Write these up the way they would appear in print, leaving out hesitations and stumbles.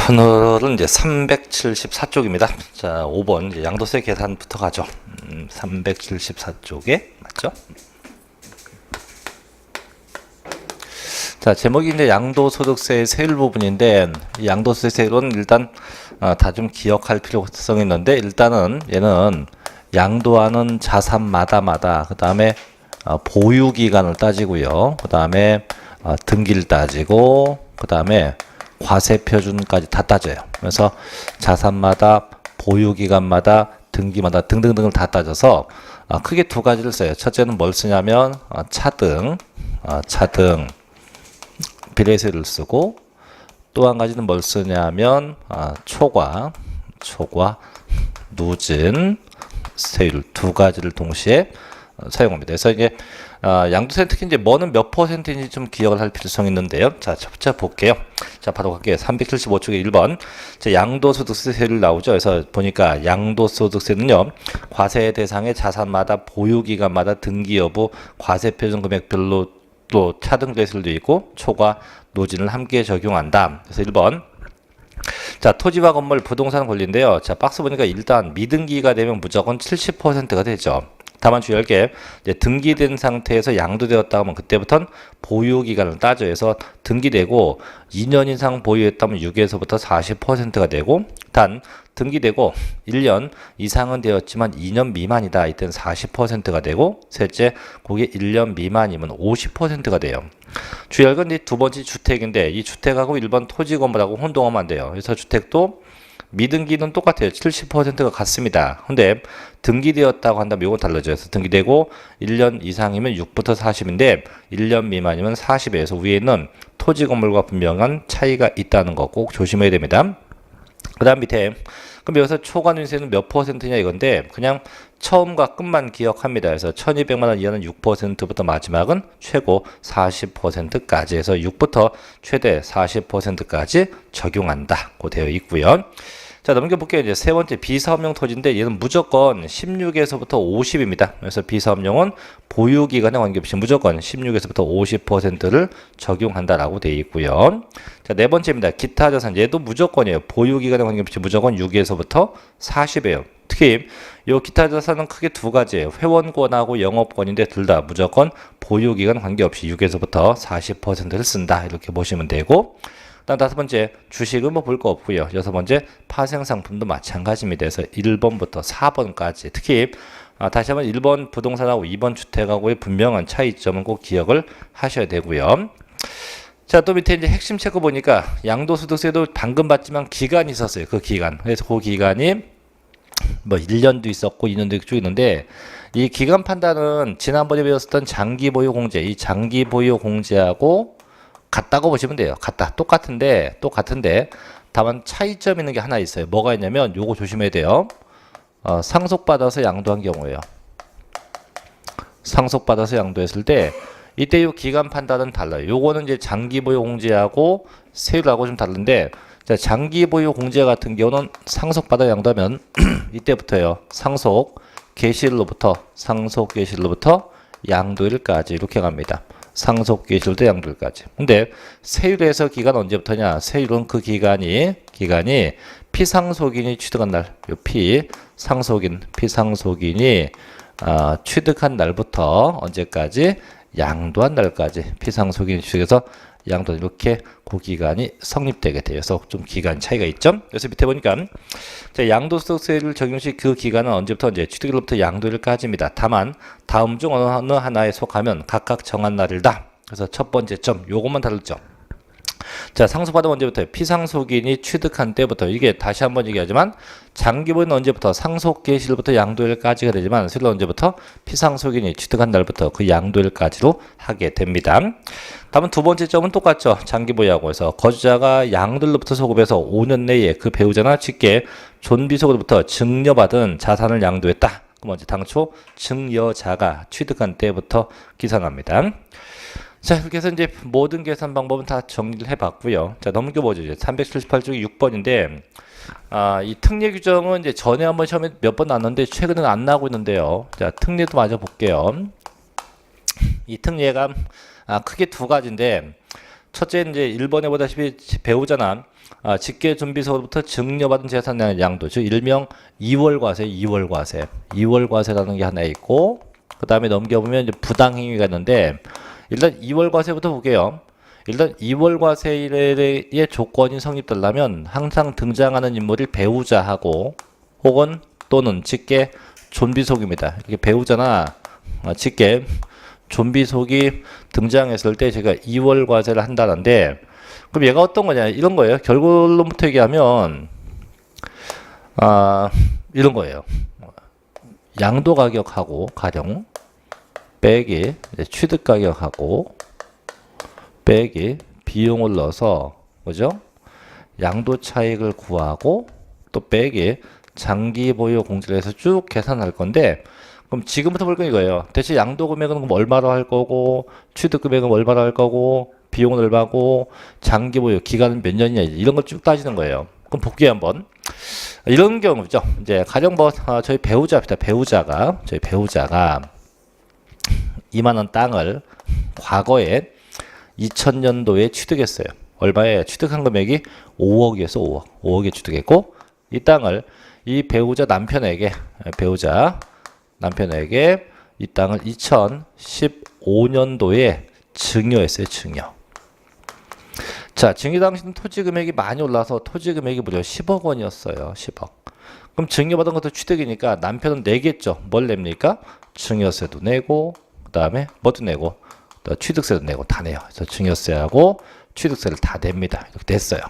오늘은 이제 374쪽입니다. 자, 5번 이제 양도세 계산부터 가죠. 374쪽에 맞죠? 자, 제목이 이제 양도소득세 세율 부분인데 이 양도소득 세율은 일단 다 좀 기억할 필요성이 있는데 일단은 얘는 양도하는 자산마다 그 다음에 보유 기간을 따지고요. 그 다음에 등기를 따지고 그 다음에 과세 표준까지 다 따져요. 그래서 자산마다 보유 기간마다 등기마다 등등등을 다 따져서 크게 두 가지를 써요. 첫째는 뭘 쓰냐면 차등 비례세율을 쓰고 또 한 가지는 뭘 쓰냐면 초과 누진 세율 두 가지를 동시에 사용합니다. 그래서 이제 양도세 특히 이제 뭐는 몇 %인지 좀 기억을 할 필요성이 있는데요. 자, 첫 번째 볼게요. 자, 바로 갈게요. 375쪽에 1번. 자, 양도소득세 세율 나오죠. 그래서 보니까 양도소득세는요, 과세 대상의 자산마다 보유기간마다 등기 여부, 과세 표준 금액별로 또 차등 세율도 있고, 초과 노진을 함께 적용한다. 그래서 1번. 자, 토지와 건물, 부동산 권리인데요. 자, 박스 보니까 일단 미등기가 되면 무조건 70%가 되죠. 다만 주의할 게 이제 등기된 상태에서 양도되었다 하면 그때부터는 보유 기간을 따져서 등기되고 2년 이상 보유했다면 6에서부터 40%가 되고 단 등기되고 1년 이상은 되었지만 2년 미만이다. 이때는 40%가 되고 셋째 그게 1년 미만이면 50%가 돼요. 주의할 건 이 두 번째 주택인데 이 주택하고 1번 토지 건물하고 혼동하면 안 돼요. 그래서 주택도 미등기는 똑같아요. 70%가 같습니다. 근데 등기되었다고 한다면 이건 달라져요. 그래서 등기되고 1년 이상이면 6부터 40인데 1년 미만이면 40에서 위에 있는 토지 건물과 분명한 차이가 있다는 거 꼭 조심해야 됩니다. 그 다음 밑에 그럼 여기서 초과누진세는 몇 %냐 이건데 그냥 처음과 끝만 기억합니다. 그래서 1200만 원 이하는 6%부터 마지막은 최고 40%까지 해서 6부터 최대 40%까지 적용한다. 고 되어 있고요. 자, 넘겨볼게요. 이제 세 번째 비사업용 토지인데 얘는 무조건 16에서부터 50입니다. 그래서 비사업용은 보유기간에 관계없이 무조건 16에서부터 50%를 적용한다라고 되어 있고요. 자, 네 번째입니다. 기타 자산 얘도 무조건이에요. 보유기간에 관계없이 무조건 6에서부터 40이에요. 특히 이 기타 자산은 크게 두 가지예요. 회원권하고 영업권인데 둘 다 무조건 보유기간 관계없이 6에서부터 40%를 쓴다. 이렇게 보시면 되고 다음 다섯 번째 주식은 뭐 볼 거 없고요. 여섯 번째 파생상품도 마찬가지입니다. 그래서 1번부터 4번까지 특히 다시 한번 1번 부동산하고 2번 주택하고의 분명한 차이점은 꼭 기억을 하셔야 되고요. 자, 또 밑에 이제 핵심 체크 보니까 양도소득세도 방금 봤지만 기간이 있었어요. 그 기간. 그래서 그 기간이 뭐 1년도 있었고 2년도 쭉 있는데 이 기간 판단은 지난번에 배웠었던 장기보유공제 이 장기보유공제하고 같다고 보시면 돼요. 똑같은데 다만 차이점 있는 게 하나 있어요. 뭐가 있냐면 요거 조심해야 돼요. 상속받아서 양도한 경우예요. 상속받아서 양도했을 때 이때 요 기간 판단은 달라요. 요거는 이제 장기보유 공제하고 세율하고 좀 다른데 자, 장기보유 공제 같은 경우는 상속받아 양도하면 이때부터요. 상속 개시일로부터 양도일까지 이렇게 갑니다. 상속 개시일부터 양도일까지. 근데 세율에서 기간 언제부터냐? 세율은 그 기간이 피상속인이 취득한 날, 요 피상속인이 취득한 날부터 언제까지? 양도한 날까지 피상속인이 취득해서 양도 이렇게 그 기간이 성립되게 돼요. 그래서 좀 기간 차이가 있죠. 그래서 밑에 보니까 자, 양도소득세를 적용 시 그 기간은 언제부터 이제 취득일로부터 양도일까지입니다. 다만 다음 중 어느 하나에 속하면 각각 정한 날이다. 그래서 첫 번째 점 요것만 다르죠. 자, 상속받은 언제부터 피상속인이 취득한 때부터 이게 다시 한번 얘기하지만 장기보유는 언제부터 상속 개시일부터 양도일까지가 되지만 세율은 언제부터 피상속인이 취득한 날부터 그 양도일까지로 하게 됩니다. 다음은 두 번째 점은 똑같죠. 장기보유하고 해서 거주자가 양도일로부터 소급해서 5년 내에 그 배우자나 직계 존비속으로부터 증여받은 자산을 양도했다. 그럼 이제 당초 증여자가 취득한 때부터 계산합니다. 자, 이렇게 해서 이제 모든 계산 방법은 다 정리를 해봤고요. 자, 넘겨보죠. 이제 378쪽이 6번인데, 이 특례 규정은 이제 전에 한번 시험에 몇 번 나왔는데 최근에는 안 나오고 있는데요. 자, 특례도 마저 볼게요. 이 특례가 크게 두 가지인데 첫째 이제 1번에 보다시피 배우자나 직계준비소로부터 증여받은 재산의 양도, 즉 일명 2월 과세, 2월 과세, 2월 과세라는 게 하나 있고, 그 다음에 넘겨보면 이제 부당행위가 있는데, 일단 2월 과세부터 볼게요. 일단 2월 과세의 조건이 성립되려면 항상 등장하는 인물이 배우자하고 혹은 또는 직계 존비속입니다. 이렇게 배우자나 직계 존비속이 등장했을 때 제가 2월 과세를 한다는데, 그럼 얘가 어떤 거냐, 이런 거예요. 결론부터 얘기하면 이런 거예요. 양도 가격하고 가령 빼기 취득 가격하고 빼기 비용을 넣어서 그죠? 양도 차익을 구하고 또 빼기 장기 보유 공제를 해서 쭉 계산할 건데, 그럼 지금부터 볼 건 이거예요. 대체 양도 금액은 그럼 얼마로 할 거고, 취득 금액은 얼마로 할 거고, 비용은 얼마고, 장기 보유 기간은 몇 년이냐, 이런 걸 쭉 따지는 거예요. 그럼 볼게요 한번. 이런 경우죠. 이제 가령 저희 저희 배우자가 2만 원 땅을 과거에 2000년도에 취득했어요. 얼마에 취득한 금액이 5억이어서 5억에 취득했고, 이 땅을 이 배우자 남편에게 이 땅을 2015년도에 증여했어요. 증여. 자, 증여 당시는 토지 금액이 많이 올라서 토지 금액이 무려 10억 원이었어요. 10억. 그럼 증여받은 것도 취득이니까 남편은 내겠죠. 뭘 냅니까? 증여세도 내고, 그 다음에 뭐도 내고, 또 취득세도 내고 다 내요. 그래서 증여세하고 취득세를 다 냅니다. 이렇게 됐어요.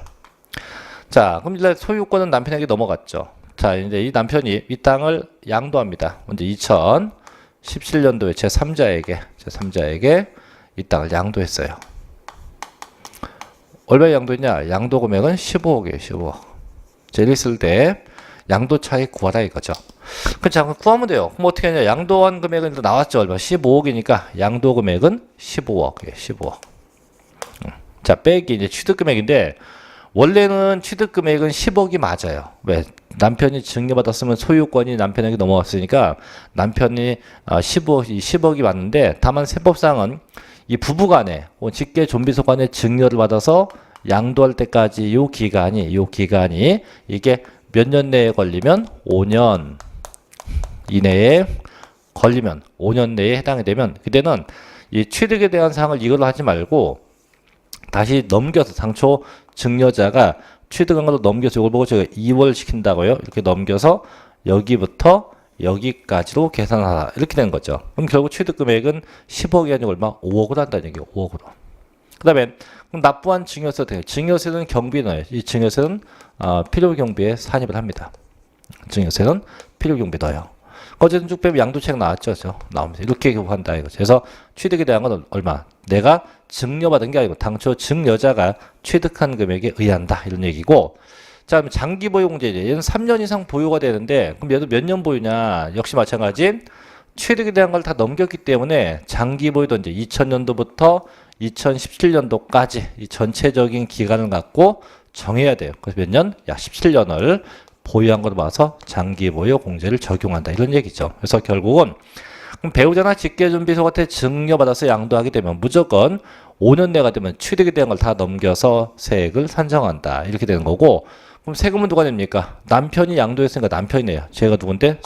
자, 그럼 이제 소유권은 남편에게 넘어갔죠. 자, 이제 이 남편이 이 땅을 양도합니다. 먼저 2017년도에 제3자에게 이 땅을 양도했어요. 얼마에 양도했냐? 양도 금액은 15억이에요. 15억. 제일 있을 때 양도 차익 구하라 이거죠. 그렇죠. 구하면 돼요. 그럼 어떻게 하냐? 양도한 금액은 일단 나왔죠. 얼마? 15억이니까 양도 금액은 15억이에요. 15억. 자, 빼기 이제 취득 금액인데, 원래는 취득 금액은 10억이 맞아요. 왜? 남편이 증여받았으면 소유권이 남편에게 넘어갔으니까 남편이 10억이 맞는데, 다만 세법상은 이 부부간에 직계 존비속 간에 증여를 받아서 양도할 때까지 요 기간이 이게 몇 년 내에 걸리면 5년 이내에 걸리면 5년 내에 해당이 되면, 그때는 이 취득에 대한 사항을 이걸로 하지 말고 다시 넘겨서, 당초 증여자가 취득한 걸로 넘겨서 이걸 보고 제가 2월 시킨다고요. 이렇게 넘겨서 여기부터 여기까지로 계산하라, 이렇게 되는 거죠. 그럼 결국 취득 금액은 10억이 아니고 얼마? 5억으로 한다는 얘기예요. 5억으로. 그 다음에 납부한 증여세 돼요. 증여세는 경비에 넣어요. 이 증여세는 필요경비에 산입을 합니다. 증여세는 필요경비에 넣어요. 어쨌든 쭉 빼면 양도차익 나왔죠. 나옵니다. 이렇게 한다 이거죠. 그래서 취득에 대한 건 얼마? 내가 증여받은 게 아니고 당초 증여자가 취득한 금액에 의한다, 이런 얘기고. 자, 그럼 장기 보유 공제제. 얘는 3년 이상 보유가 되는데, 그럼 얘도 몇 년 보유냐? 역시 마찬가지. 취득에 대한 걸 다 넘겼기 때문에 장기 보유도 이제 2000년도부터 2017년도까지 이 전체적인 기간을 갖고 정해야 돼요. 그래서 몇 년? 약 17년을 보유한 걸로 봐서 장기 보유 공제를 적용한다, 이런 얘기죠. 그래서 결국은 그럼 배우자나 직계존비속한테 증여받아서 양도하게 되면 무조건 5년 내가 되면 취득에 대한 걸 다 넘겨서 세액을 산정한다, 이렇게 되는 거고. 그럼 세금은 누가 냅니까? 남편이 양도했으니까 남편이 내요. 제가 누군데?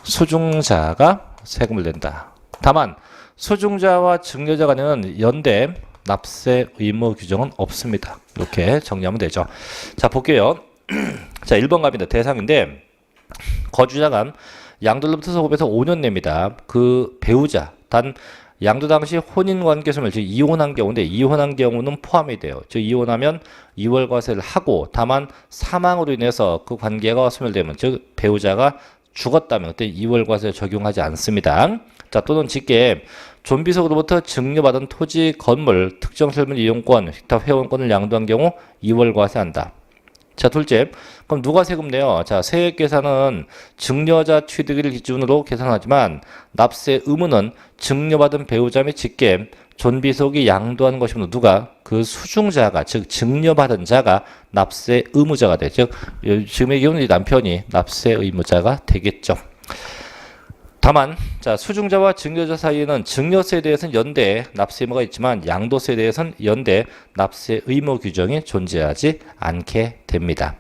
수중자가 세금을 낸다. 다만 수중자와 증여자 간에는 연대 납세 의무 규정은 없습니다. 이렇게 정리하면 되죠. 자, 볼게요. 자, 1번 갑니다. 대상인데, 거주자가 양도로부터 소급해서 5년 냅니다. 그 배우자, 단 양도 당시 혼인관계 소멸, 즉 이혼한 경우인데, 이혼한 경우는 포함이 돼요. 즉 이혼하면 2월 과세를 하고, 다만 사망으로 인해서 그 관계가 소멸되면, 즉 배우자가 죽었다면 그때 2월 과세 적용하지 않습니다. 자, 또는 직계 존비속으로부터 증여받은 토지, 건물, 특정 설문 이용권, 기타 회원권을 양도한 경우 2월 과세한다. 자, 둘째, 그럼 누가 세금 내요? 자, 세액 계산은 증여자 취득일 기준으로 계산하지만 납세 의무는 증여받은 배우자 및 직계 존비속이 양도한 것이므로 누가? 그 수중자가, 즉 증여받은 자가 납세 의무자가 돼. 즉 지금의 경우는 남편이 납세 의무자가 되겠죠. 다만 자 수중자와 증여자 사이에는 증여세에 대해서는 연대 납세 의무가 있지만 양도세에 대해서는 연대 납세 의무 규정이 존재하지 않게 됩니다.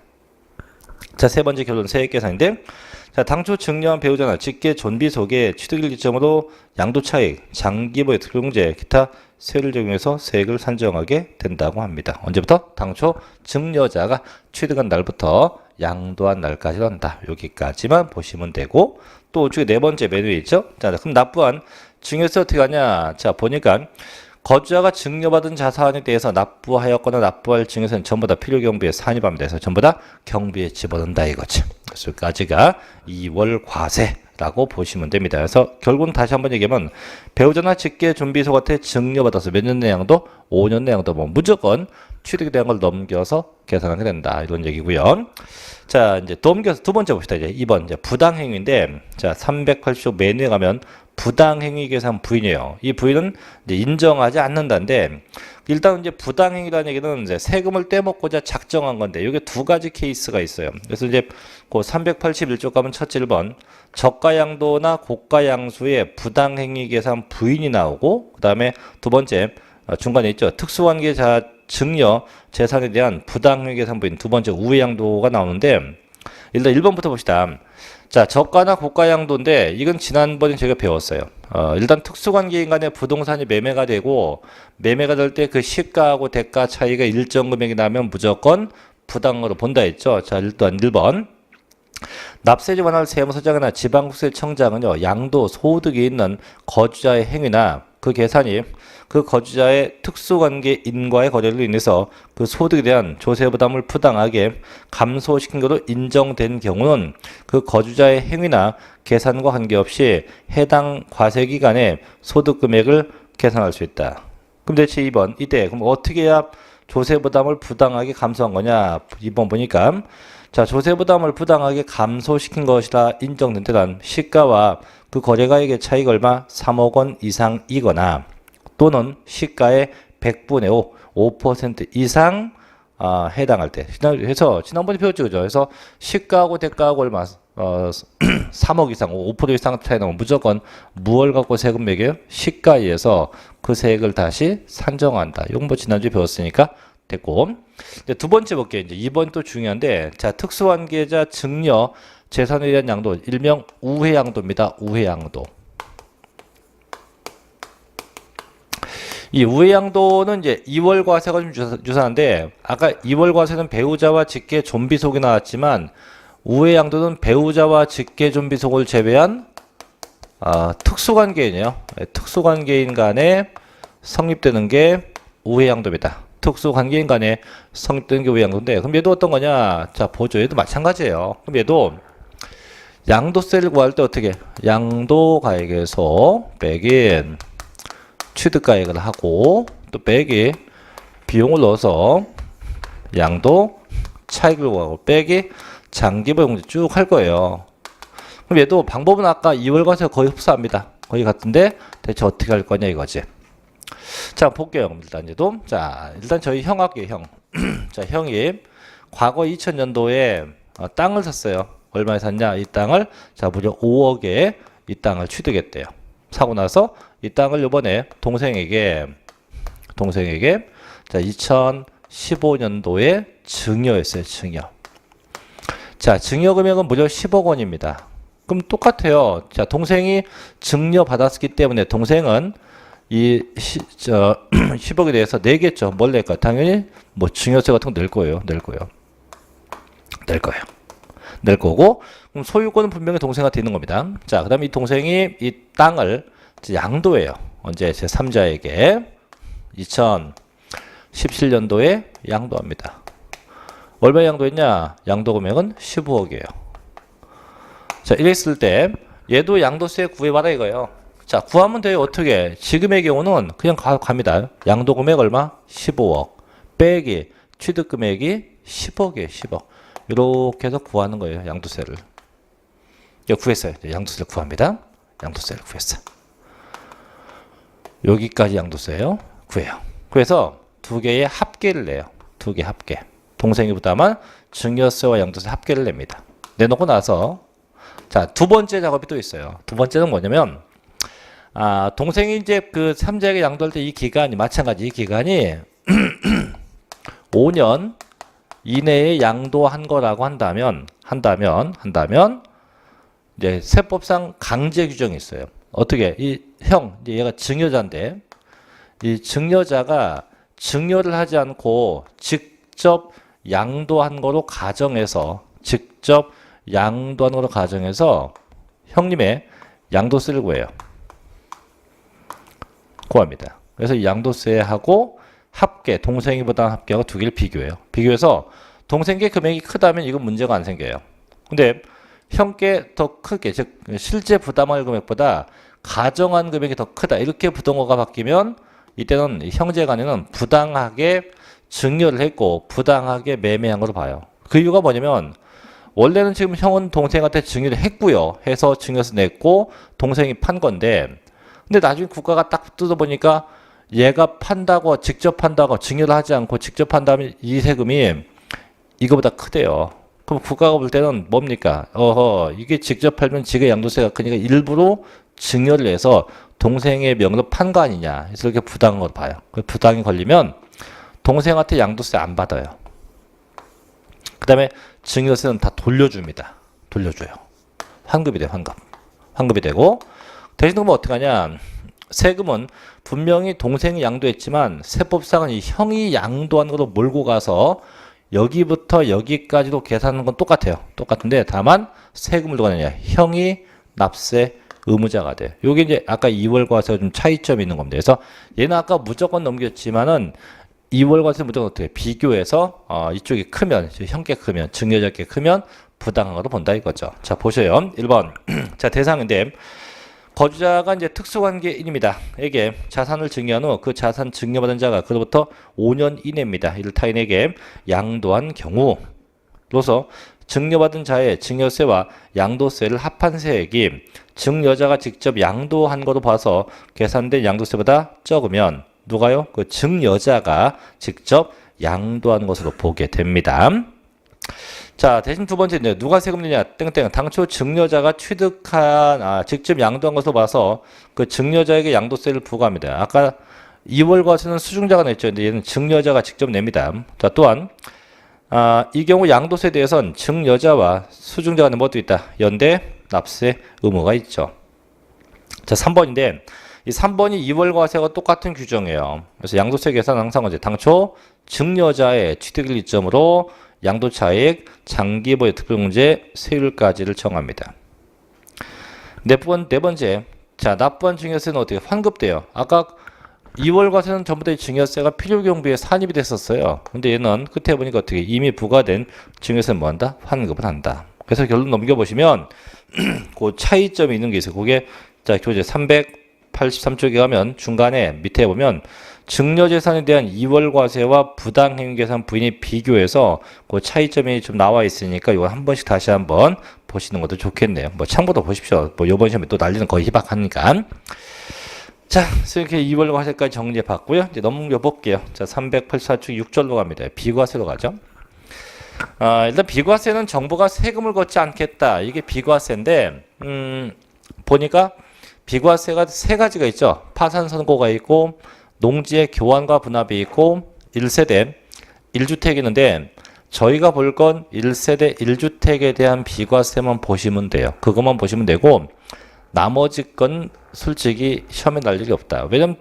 자, 세 번째 결론 세액 계산인데 자, 당초 증여한 배우자나 직계 존비 속에 취득일 기점으로 양도 차익, 장기보의 특용제, 기타 세율을 적용해서 세액을 산정하게 된다고 합니다. 언제부터? 당초 증여자가 취득한 날부터 양도한 날까지 한다. 여기까지만 보시면 되고 또 우측에 네 번째 메뉴에 있죠. 자, 그럼 납부한 증여세 어떻게 하냐? 자, 보니까 거주자가 증여받은 자산에 대해서 납부하였거나 납부할 증여세는 전부 다 필요경비에 산입합니다. 그래서 전부 다 경비에 집어넣는다 이거지. 그래서 여기까지가 2월 과세라고 보시면 됩니다. 그래서 결국은 다시 한번 얘기하면 배우자나 직계 존비속한테 증여받아서 몇 년 내양도 5년 내양도 뭐 무조건 취득에 대한 걸 넘겨서 계산하게 된다 이런 얘기고요. 자, 이제 넘겨서 두 번째 봅시다. 이제 2번 이제 부당행위인데 자 380조 메뉴에 가면 부당행위 계산 부인이에요. 이 부인은 이제 인정하지 않는다는데 일단 이제 부당행위라는 얘기는 이제 세금을 떼먹고자 작정한 건데 이게 두 가지 케이스가 있어요. 그래서 이제 그 381조 가면 첫째 1번 저가양도나 고가양수의 부당행위 계산 부인이 나오고 그 다음에 두 번째 중간에 있죠. 특수관계자 증여 재산에 대한 부당행위 계산 부인 두 번째 우회양도가 나오는데 일단 1번부터 봅시다. 자, 저가나 고가양도인데 이건 지난번에 제가 배웠어요. 일단 특수관계인 간에 부동산이 매매가 되고 매매가 될 때 그 시가하고 대가 차이가 일정 금액이 나면 무조건 부당으로 본다 했죠. 자, 일단 1번 납세지 관할 세무서장이나 지방국세청장은요 양도 소득이 있는 거주자의 행위나 그 계산이 그 거주자의 특수관계인과의 거래로 인해서 그 소득에 대한 조세 부담을 부당하게 감소시킨 것으로 인정된 경우는 그 거주자의 행위나 계산과 관계없이 해당 과세기간의 소득 금액을 계산할 수 있다. 그럼 대체 2번 이때 그럼 어떻게 해야 조세 부담을 부당하게 감소한 거냐? 2번 보니까 자 조세 부담을 부당하게 감소시킨 것이라 인정된 때는 시가와 그 거래가액의 차이가 얼마 3억 원 이상이거나 또는 시가의 100분의 5% 이상 해당할 때. 그래서 지난번에 배웠죠, 그죠? 그래서 시가하고 대가하고 얼마 3억 이상, 5% 이상 차이 나면 무조건 무엇을 갖고 세금 매겨요? 시가에서 그 세액을 다시 산정한다. 이건 뭐 지난주에 배웠으니까 됐고. 이제 두 번째 볼게요. 이제 2번 또 중요한데, 자 특수관계자 증여 재산에 대한 양도, 일명 우회양도입니다. 우회양도. 이 우회양도는 이제 2월 과세가 좀 유사한데 아까 2월 과세는 배우자와 직계 존비속이 나왔지만 우회양도는 배우자와 직계 존비속을 제외한 특수관계인이에요. 특수관계인 간에 성립되는 게 우회양도입니다. 특수관계인 간에 성립되는 게 우회양도인데 그럼 얘도 어떤 거냐? 자 보죠. 얘도 마찬가지예요. 그럼 얘도 양도세를 구할 때 어떻게? 양도가액에서 빼긴 취득가액을 하고 또 빼기 비용을 넣어서 양도 차익을 구하고 빼기 장기보용제 쭉 할 거예요. 그럼 얘도 방법은 아까 2월 과세가 거의 흡사합니다. 거의 같은데 대체 어떻게 할 거냐 이거지. 자 볼게요. 일단 얘도 자 일단 저희 형 할게요. 형. 자 형이 과거 2000년도에 땅을 샀어요. 얼마에 샀냐? 이 땅을 자 무려 5억에 이 땅을 취득했대요. 사고 나서 이 땅을 이번에 동생에게 자 2015년도에 증여했어요. 증여. 자 증여 금액은 무려 10억 원입니다. 그럼 똑같아요. 자 동생이 증여 받았기 때문에 동생은 이 10억에 대해서 내겠죠. 뭘 낼까? 당연히 뭐 증여세 같은 거 낼 거예요. 낼 거고 그럼 소유권은 분명히 동생한테 있는 겁니다. 자, 그다음에 이 동생이 이 땅을 양도해요. 언제 제3자에게 2017년도에 양도합니다. 얼마 양도했냐? 양도 금액은 15억이에요. 자, 이랬을 때 얘도 양도세 구해봐라 이거예요. 자, 구하면 돼요. 어떻게? 지금의 경우는 그냥 갑니다. 양도 금액 얼마? 15억. 빼기 취득 금액이 10억이에요. 10억. 이렇게 해서 구하는 거예요. 양도세를. 구했어요. 양도세를 구합니다. 양도세를 구했어. 여기까지 양도세예요. 구해요. 그래서 두 개의 합계를 내요. 두 개 합계. 동생이 부담한 증여세와 양도세 합계를 냅니다. 내놓고 나서 자, 두 번째 작업이 또 있어요. 두 번째는 뭐냐면 동생이 이제 그 삼자에게 양도할 때 이 기간이 마찬가지 이 기간이 5년 이내에 양도한 거라고 한다면 이제 세법상 강제 규정이 있어요. 어떻게 이제 얘가 증여자인데 이 증여자가 증여를 하지 않고 직접 양도한 거로 가정해서 형님의 양도세를 구합니다. 그래서 이 양도세하고 합계, 동생이 부담한 합계하고 두 개를 비교해요. 비교해서 동생께 금액이 크다면 이건 문제가 안 생겨요. 근데 형께 더 크게, 즉 실제 부담할 금액보다 가정한 금액이 더 크다. 이렇게 부동어가 바뀌면 이때는 형제 간에는 부당하게 증여를 했고 부당하게 매매한 걸로 봐요. 그 이유가 뭐냐면 원래는 지금 형은 동생한테 증여를 했고요. 해서 증여세 냈고 동생이 판 건데 근데 나중에 국가가 딱 뜯어보니까 얘가 직접 판다고 증여를 하지 않고 직접 판다면 이 세금이 이거보다 크대요. 그럼 국가가 볼 때는 뭡니까? 이게 직접 팔면 지가 양도세가 크니까 일부러 증여를 해서 동생의 명의로 판 거 아니냐. 그래서 이렇게 부당한 걸 봐요. 그 부당이 걸리면 동생한테 양도세 안 받아요. 그 다음에 증여세는 다 돌려줍니다. 돌려줘요. 환급이 돼요. 환급이 되고 대신 그러면 어떻게 하냐. 세금은 분명히 동생이 양도했지만 세법상은 이 형이 양도한 걸로 몰고 가서 여기부터 여기까지도 계산하는 건 똑같아요. 똑같은데 다만 세금을 누가 내냐. 형이 납세 의무자가 돼요. 요게 이제 아까 2월 과세가 좀 차이점이 있는 겁니다. 그래서 얘는 아까 무조건 넘겼지만은 2월 과세 무조건 어떻게 비교해서 이쪽이 크면 형께 크면 증여자께 크면 부당한 거로 본다 이거죠. 자 보세요. 1번 자 대상인데 거주자가 이제 특수관계인입니다. 에게 자산을 증여한 후 그 자산 증여받은 자가 그로부터 5년 이내입니다. 이를 타인에게 양도한 경우로서 증여받은 자의 증여세와 양도세를 합한 세액이 증여자가 직접 양도한 거로 봐서 계산된 양도세보다 적으면 누가요? 그 증여자가 직접 양도한 것으로 보게 됩니다. 자, 대신 두 번째는 누가 세금 내냐? 땡땡. 당초 증여자가 취득한 직접 양도한 것으로 봐서 그 증여자에게 양도세를 부과합니다. 아까 2월 과세는 수증자가 냈죠. 근데 얘는 증여자가 직접 냅니다. 자, 또한 이 경우 양도세에 대해서는 증여자와 수증자가 낸 것도 있다. 연대 납세 의무가 있죠. 자, 3번인데 이 3번이 2월 과세와 똑같은 규정이에요. 그래서 양도세 계산은 항상 언제 당초 증여자의 취득일 기점으로 양도차익, 장기보유 특별공제 세율까지를 정합니다. 네 번째, 자 납부한 증여세는 어떻게 환급돼요? 아까 2월 과세는 전부 다 증여세가 필요경비에 산입이 됐었어요. 근데 얘는 끝에 보니까 어떻게 이미 부과된 증여세는 뭐한다? 환급을 한다. 그래서 결론 넘겨보시면 그 차이점이 있는 게 있어요. 그게 자 교재 383쪽에 가면 중간에 밑에 보면 증여재산에 대한 2월 과세와 부당행위계산 부인이 비교해서 그 차이점이 좀 나와 있으니까 이거 한 번씩 다시 한번 보시는 것도 좋겠네요. 뭐 참고도 보십시오. 뭐 이번 시험에 또 난리는 거의 희박하니까. 자, 이렇게 2월 과세까지 정리해 봤고요. 이제 넘겨 볼게요. 자, 384쪽 6절로 갑니다. 비과세로 가죠. 일단 비과세는 정부가 세금을 걷지 않겠다. 이게 비과세인데, 보니까 비과세가 세 가지가 있죠. 파산 선고가 있고, 농지의 교환과 분합이 있고 1세대 1주택이 있는데 저희가 볼 건 1세대 1주택에 대한 비과세만 보시면 돼요. 그것만 보시면 되고 나머지 건 솔직히 시험에 날 일이 없다. 왜냐면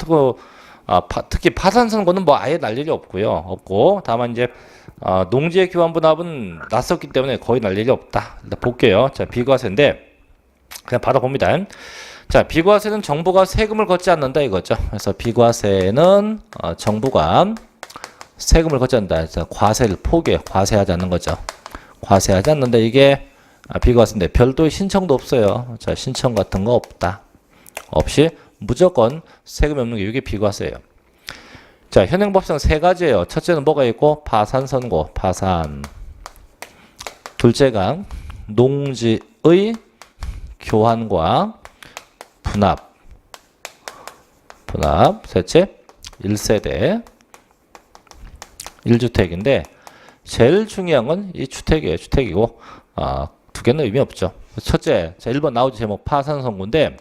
특히 파산 선고는 뭐 아예 날 일이 없고 다만 이제 농지의 교환 분합은 났었기 때문에 거의 날 일이 없다. 일단 볼게요. 자, 비과세인데 그냥 바로 봅니다. 자, 비과세는 정부가 세금을 걷지 않는다 이거죠. 그래서 비과세는 정부가 세금을 걷지 않는다. 그래서 과세를 과세하지 않는 거죠. 과세하지 않는다. 이게 비과세인데 별도의 신청도 없어요. 자, 신청 같은 거 없다. 없이 무조건 세금이 없는 게 이게 비과세예요. 자, 현행법상 세 가지예요. 첫째는 뭐가 있고 파산 선고, 파산. 둘째가 농지의 교환과 분합. 셋째 1세대 1주택인데 제일 중요한 건 이 주택이에요. 주택이고 두 개는 의미 없죠. 첫째, 자 1번 나오죠. 제목 파산 선고인데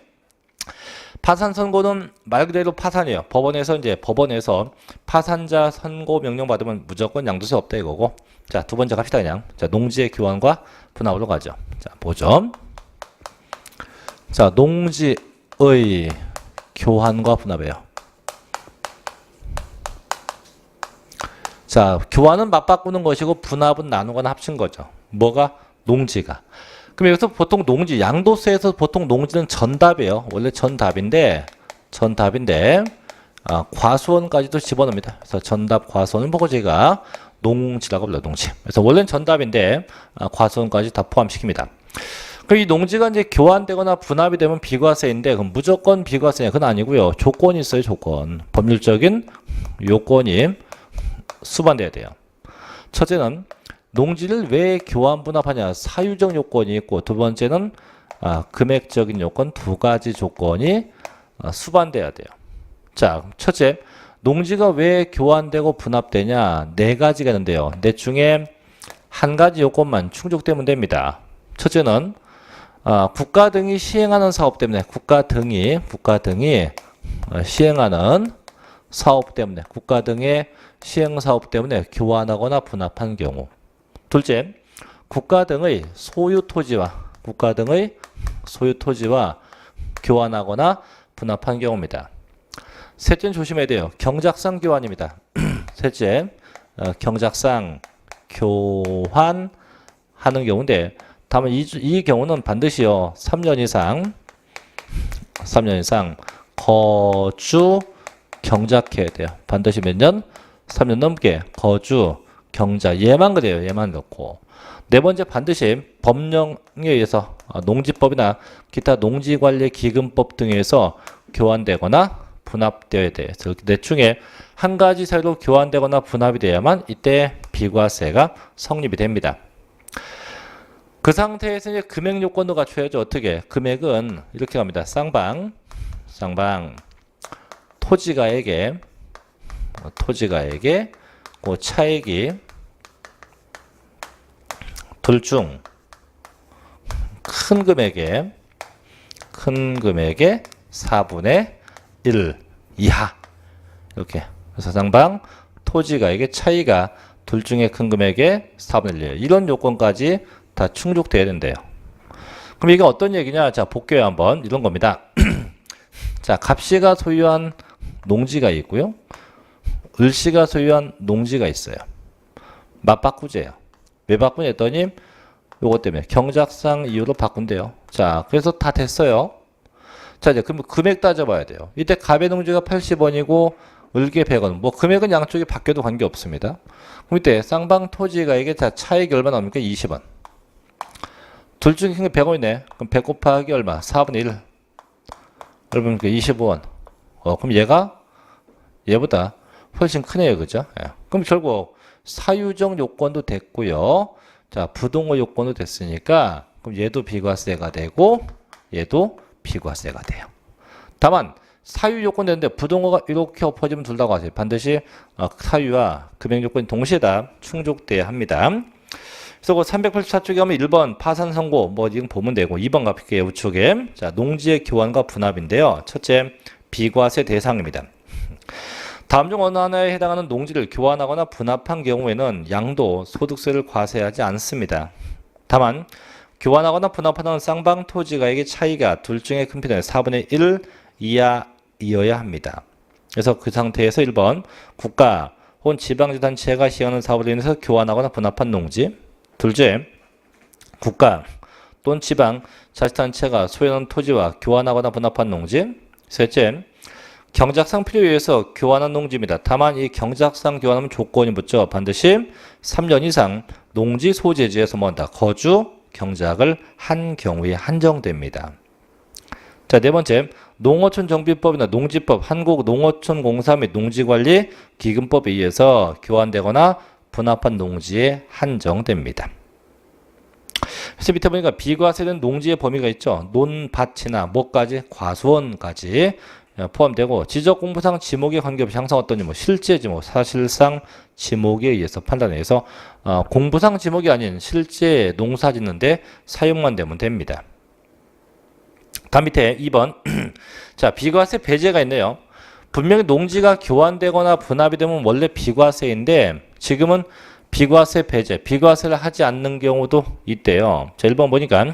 파산 선고는 말 그대로 파산이에요. 법원에서 파산자 선고 명령 받으면 무조건 양도세 없다 이거고. 자, 두 번째 갑시다 그냥. 자, 농지의 교환과 분합으로 가죠. 자, 보죠. 자, 농지의 교환과 분합이에요. 자, 교환은 맞바꾸는 것이고 분합은 나누거나 합친 거죠. 뭐가? 농지가. 그럼 여기서 보통 농지, 양도세에서 보통 농지는 전답이에요. 원래 전답인데 과수원까지도 집어넣습니다. 그래서 전답, 과수원을 보고 제가 농지라고 불러요. 농지. 그래서 원래는 전답인데 과수원까지 다 포함시킵니다. 그럼 이 농지가 이제 교환되거나 분합이 되면 비과세인데 그럼 무조건 비과세냐? 그건 아니고요. 조건이 있어요. 조건. 법률적인 요건이 수반돼야 돼요. 첫째는 농지를 왜 교환 분합하냐? 사유적 요건이 있고 두 번째는 금액적인 요건 두 가지 조건이 수반돼야 돼요. 자, 첫째, 농지가 왜 교환되고 분합되냐? 네 가지가 있는데요. 넷 중에 한 가지 요건만 충족되면 됩니다. 첫째는 국가 등이 시행하는 사업 때문에 국가 등이 시행하는 사업 때문에 국가 등의 시행 사업 때문에 교환하거나 분합한 경우. 둘째, 국가 등의 소유 토지와 교환하거나 분합한 경우입니다. 셋째는 조심해야 돼요. 경작상 교환입니다. 셋째, 경작상 교환하는 경우인데 다만 이 경우는 반드시요 3년 이상 거주 경작해야 돼요. 반드시 몇 년? 3년 넘게 거주 경작. 얘만 그래요. 얘만 넣고. 네 번째, 반드시 법령에 의해서 농지법이나 기타 농지관리기금법 등에서 교환되거나 분합되어야 돼요. 그래서 넷 중에 한 가지 사유로 교환되거나 분합이 돼야만 이때 비과세가 성립이 됩니다. 그 상태에서 이제 금액 요건도 갖춰야죠. 어떻게? 금액은 이렇게 갑니다. 쌍방 토지가에게 그 차액이 둘 중 큰 금액의 4분의 1 이하 이렇게. 그래서 쌍방 토지가액의 차이가 둘 중에 큰 금액의 4분의 1 이런 요건까지 다 충족돼야 된대요. 그럼 이게 어떤 얘기냐? 자, 볼게요. 한번 이런 겁니다. 자, 갑씨가 소유한 농지가 있고요. 을씨가 소유한 농지가 있어요. 맞바꾸제요. 왜 바꾸냐 했더니 요것 때문에 경작상 이유로 바꾼대요. 자, 그래서 다 됐어요. 자, 이제 그럼 금액 따져봐야 돼요. 이때 갑의 농지가 80원이고 을게 100원. 뭐 금액은 양쪽이 바뀌어도 관계없습니다. 그럼 이때 쌍방 토지가에게 자 차액이 얼마 나옵니까? 20원. 둘 중에 큰 게 100원이네. 그럼 100 곱하기 얼마? 4분의 1. 여러분, 25원. 그럼 얘보다 훨씬 크네요. 그죠? 예. 그럼 결국 사유적 요건도 됐고요. 자, 부동의 요건도 됐으니까 그럼 얘도 비과세가 되고 얘도 비과세가 돼요. 다만 사유 요건 되는데 부동어가 이렇게 엎어지면 둘 다 과세. 반드시 사유와 금액 요건이 동시에 다 충족돼야 합니다. 그래서 그 384쪽에 가면 1번 파산 선고 뭐 이건 보면 되고 2번 갚을게요. 우측에. 자, 농지의 교환과 분합인데요. 첫째, 비과세 대상입니다. 다음 중 어느 하나에 해당하는 농지를 교환하거나 분합한 경우에는 양도, 소득세를 과세하지 않습니다. 다만 교환하거나 분합하는 쌍방 토지가액의 차이가 둘 중에 큰 편의 4분의 1 이하이어야 합니다. 그래서 그 상태에서 1번 국가 혹은 지방자치단체가 시행하는 사업으로 인해서 교환하거나 분합한 농지. 둘째, 국가 또는 지방자치단체가 소유하는 토지와 교환하거나 분합한 농지. 셋째, 경작상 필요에 의해서 교환한 농지입니다. 다만 이 경작상 교환하면 조건이 붙죠. 반드시 3년 이상 농지 소재지에서 뭔다 거주 경작을 한 경우에 한정됩니다. 자, 네 번째, 농어촌 정비법이나 농지법, 한국농어촌공사 및 농지관리 기금법에 의해서 교환되거나 분합한 농지에 한정됩니다. 그래서 밑에 보니까 비과세된 농지의 범위가 있죠. 논밭이나 뭐까지? 과수원까지 포함되고 지적 공부상 지목에 관계없이 항상 어떤 지목, 실제 지목, 사실상 지목에 의해서 판단해서 공부상 지목이 아닌 실제 농사 짓는데 사용만 되면 됩니다. 다음 밑에 2번 자 비과세 배제가 있네요. 분명히 농지가 교환되거나 분합이 되면 원래 비과세인데 지금은 비과세 배제, 비과세를 하지 않는 경우도 있대요. 자 1번 보니까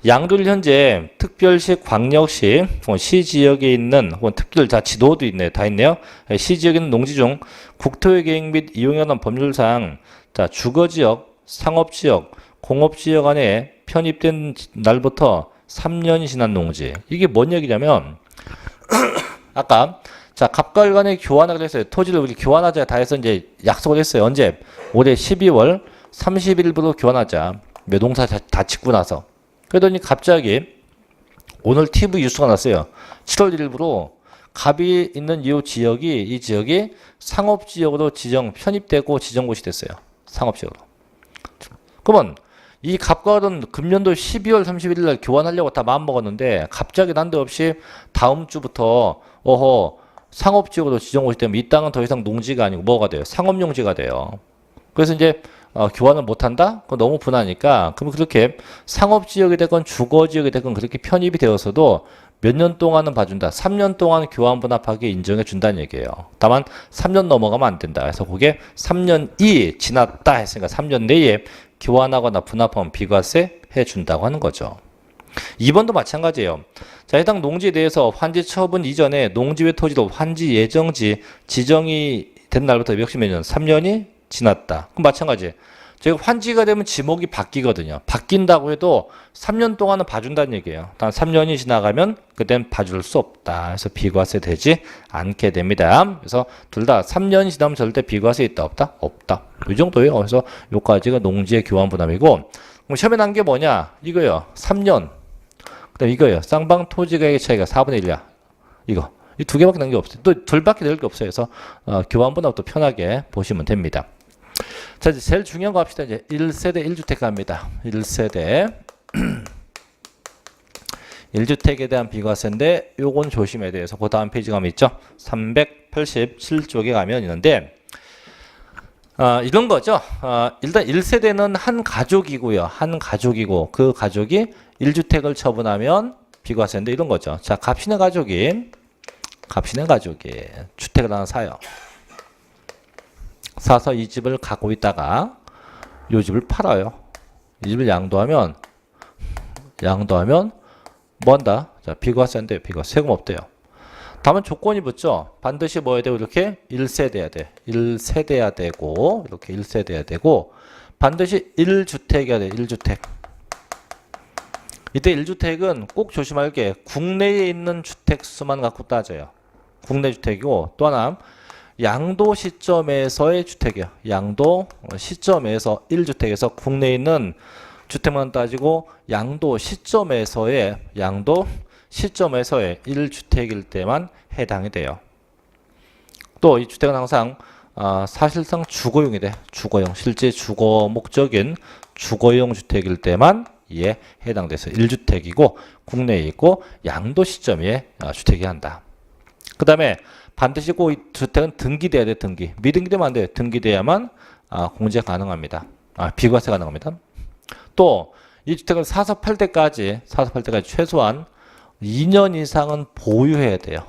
양도를 현재 특별시, 광역시, 시지역에 있는 혹은 특별 다 지도도 있네, 다 있네요. 시지역에 있는 농지 중 국토의 계획 및 이용에 관한 법률상 자 주거지역, 상업지역, 공업지역 안에 편입된 날부터 3년이 지난 농지. 이게 뭔 얘기냐면 아까 자 갑과일간에 교환하기로 했어요. 토지를 우리 교환하자 다 해서 이제 약속을 했어요. 언제? 올해 12월 30일부로 교환하자. 농사 다 짓고 나서. 그러더니 갑자기 오늘 TV 뉴스가 났어요. 7월 1일부로 갑이 있는 이 지역이 상업지역으로 편입되고 지정고시 됐어요. 상업지역으로. 그러면 이 갑과 을은 금년도 12월 31일 날 교환하려고 다 마음먹었는데 갑자기 난데없이 다음 주부터 상업지역으로 지정고시 되면 이 땅은 더 이상 농지가 아니고 뭐가 돼요? 상업용지가 돼요. 그래서 이제 교환을 못한다? 그건 너무 분하니까 그럼 그렇게 상업지역이 되건 주거지역이 되건 그렇게 편입이 되어서도 몇 년 동안은 봐준다. 3년 동안 교환 분합하게 인정해 준다는 얘기예요. 다만 3년 넘어가면 안 된다. 그래서 그게 3년이 지났다 했으니까 3년 내에 교환하거나 분합하면 비과세 해준다고 하는 거죠. 2번도 마찬가지예요. 자, 해당 농지에 대해서 환지 처분 이전에 농지 외 토지도 환지 예정지 지정이 된 날부터 역시 몇 년? 3년이 지났다. 그럼 마찬가지. 저희가 환지가 되면 지목이 바뀌거든요. 바뀐다고 해도 3년 동안은 봐준다는 얘기예요. 단 3년이 지나가면 그땐 봐줄 수 없다. 그래서 비과세 되지 않게 됩니다. 그래서 둘 다 3년이 지나면 절대 비과세 있다 없다? 없다. 이 정도예요. 그래서 요까지가 농지의 교환 분함이고 그럼 시험에 난 게 뭐냐? 이거요. 3년. 그다음 이거요. 쌍방 토지가액의 차이가 4분의 1이야. 이거. 이 두 개밖에 난 게 없어요. 또 둘밖에 낼 게 없어요. 그래서 교환 분함도 편하게 보시면 됩니다. 자, 이제 제일 중요한 거 합시다. 이제 1세대 1주택 갑니다. 1세대 1주택에 대한 비과세인데 요건 조심해야 돼요. 그 다음 페이지 가면 있죠. 387쪽에 가면 있는데 이런 거죠. 일단 1세대는 한 가족이고요. 한 가족이고 그 가족이 1주택을 처분하면 비과세인데 이런 거죠. 자, 갑신의 가족이 주택을 하나 사요. 사서 이 집을 갖고 있다가 이 집을 팔아요. 이 집을 양도하면 뭐 한다? 자, 비과세인데 비과세 세금 없대요. 다만 조건이 붙죠. 반드시 뭐 해야 되고 이렇게 1세대야 돼. 1세대야 되고 이렇게 1세대야 되고 반드시 1주택이야 돼. 1주택. 이때 1주택은 꼭 조심할 게 국내에 있는 주택 수만 갖고 따져요. 국내 주택이고 또 하나 양도 시점에서의 주택이요. 양도 시점에서 1주택에서 국내에 있는 주택만 따지고 양도 시점에서의 1주택일 때만 해당이 돼요. 또 이 주택은 항상 사실상 주거용이 돼. 주거용. 실제 주거 목적인 주거용 주택일 때만 이에 해당돼서 1주택이고 국내에 있고 양도 시점에 주택이 한다. 그 다음에 반드시 이 주택은 등기돼야 돼. 미등기되면 안 돼. 등기돼야만 공제 가능합니다. 비과세 가능합니다. 또 이 주택을 사서 팔 때까지 최소한 2년 이상은 보유해야 돼요.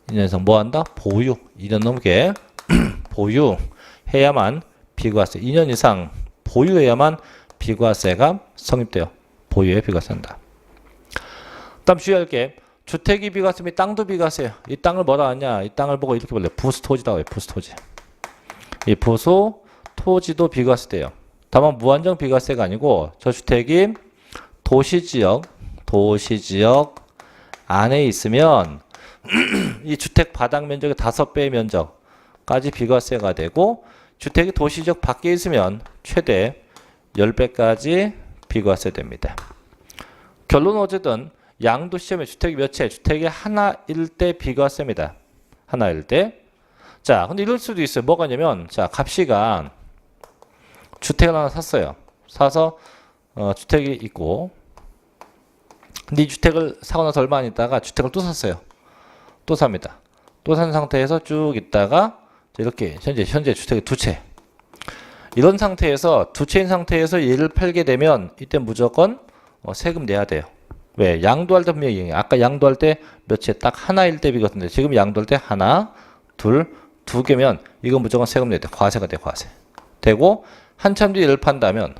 2년 이상 뭐 한다? 보유. 2년 넘게 보유해야만 비과세. 2년 이상 보유해야만 비과세가 성립돼요. 보유에 비과세한다. 다음 주의할 게 주택이 비과세 및 땅도 비과세예요. 이 땅을 뭐라 하냐? 이 땅을 보고 이렇게 볼래요. 부수토지라고 해요. 부수토지. 이 부수토지도 비과세돼요. 다만 무한정 비과세가 아니고 저 주택이 도시지역 안에 있으면 이 주택 바닥 면적의 5배의 면적까지 비과세가 되고 주택이 도시지역 밖에 있으면 최대 10배까지 비과세 됩니다. 결론은 어쨌든 양도 시점에 주택이 몇 채? 주택이 하나일 때 비과세입니다. 하나일 때. 자, 근데 이럴 수도 있어요. 뭐가 있냐면, 자, 갑씨가 주택을 하나 샀어요. 사서, 주택이 있고, 근데 이 주택을 사고 나서 얼마 안 있다가 주택을 또 샀어요. 또 삽니다. 또 산 상태에서 쭉 있다가 이렇게 현재 주택이 두 채. 이런 상태에서 두 채인 상태에서 얘를 팔게 되면 이때 무조건 세금 내야 돼요. 왜? 양도할 때 분명히 아까 양도할 때 몇 채 딱 하나일 때 비거든요. 지금 양도할 때 하나, 둘, 두 개면 이건 무조건 세금 내야 돼. 과세가 돼, 과세. 되고 한참 뒤에 얘를 판다면